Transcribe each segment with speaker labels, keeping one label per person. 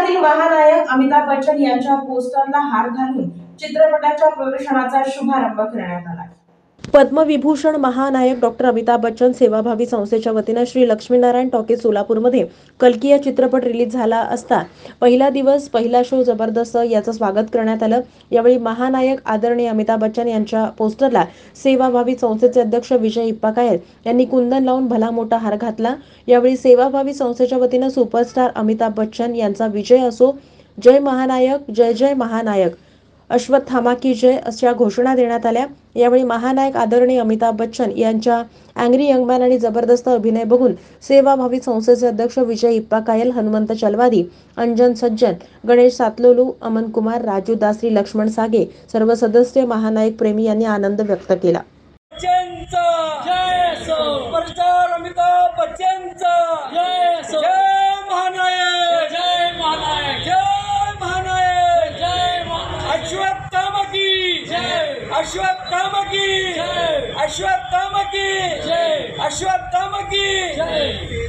Speaker 1: चित्रपटातील महानायक अमिताभ बच्चन यांच्या पोस्टरला हार घालून चित्रपटाच्या प्रदर्शनाचा शुभारंभ करण्यात आला।
Speaker 2: पद्मविभूषण महानायक डॉक्टर अमिताभ बच्चन सेवाभावी संस्थेच्या वतीने श्री लक्ष्मीनारायण टॉकीज सोलापूरमध्ये कल्की या चित्रपट रिलीज झाला असता पहिला दिवस पहिला शो जबरदस्त याचं स्वागत करण्यात आलं। यावेळी महानायक आदरणीय अमिताभ बच्चन यांच्या पोस्टरला सेवाभावी संस्थेचे अध्यक्ष विजय हिप्पाकायल यांनी कुंदन लावून भला मोठा हार घातला। यावेळी सेवाभावी संस्थेच्या वतीने सुपरस्टार अमिताभ बच्चन यांचा विजय असो, जय महानायक, जय जय महानायक, अश्वत्थामा की जय अशा घोषणा देण्यात आल्या। यावेळी महानायक आदरणीय अमिताभ बच्चन यांच्या अँग्री यंग मॅन आणि जबरदस्त अभिनय बघून सेवाभावी संस्थेचे अध्यक्ष विजय हिप्पाकायल, हनुमंत चलवादी, अंजन सज्जन, गणेश सातलोलू, अमन कुमार, राजू दासरी, लक्ष्मण सागे सर्व सदस्य महानायक प्रेमी यांनी आनंद व्यक्त केला।
Speaker 3: अश्वत्थामा की जय, अश्वत्थामा की जय, अश्वत्थामा की जय।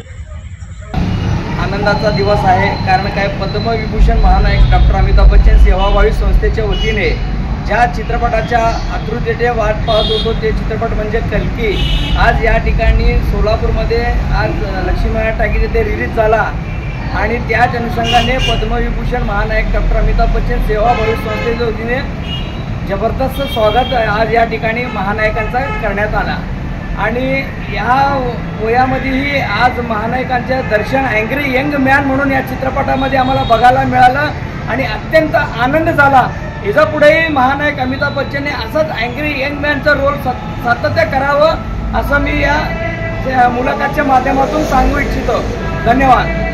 Speaker 4: आनंदाचा दिवस आहे, कारण काय पद्मविभूषण महानायक डॉक्टर अमिताभ बच्चन सेवाभावी संस्थेच्या वतीने ज्या चित्रपटाच्या आतुरतेने वाट पाहत होतो ते चित्रपट म्हणजे कल्की, आज या ठिकाणी सोलापूरमध्ये आज लक्ष्मीनारायण टॉकीज येथे रिलीज झाला आणि त्याच अनुषंगाने पद्मविभूषण महानायक डॉक्टर अमिताभ बच्चन सेवाभावी संस्थेच्या वतीने जबरदस्त स्वागत आज या ठिकाणी महानायकांचा करण्यात आला आणि या वयामध्येही आज महानायकांचे दर्शन अँग्री यंग मॅन म्हणून या चित्रपटामध्ये आम्हाला बघायला मिळालं आणि अत्यंत आनंद झाला। याच्यापुढेही महानायक अमिताभ बच्चनने असंच अँग्री यंग मॅनचा रोल सातत्य करावं असं मी या मुलाखतीच्या माध्यमातून सांगू इच्छितो। धन्यवाद।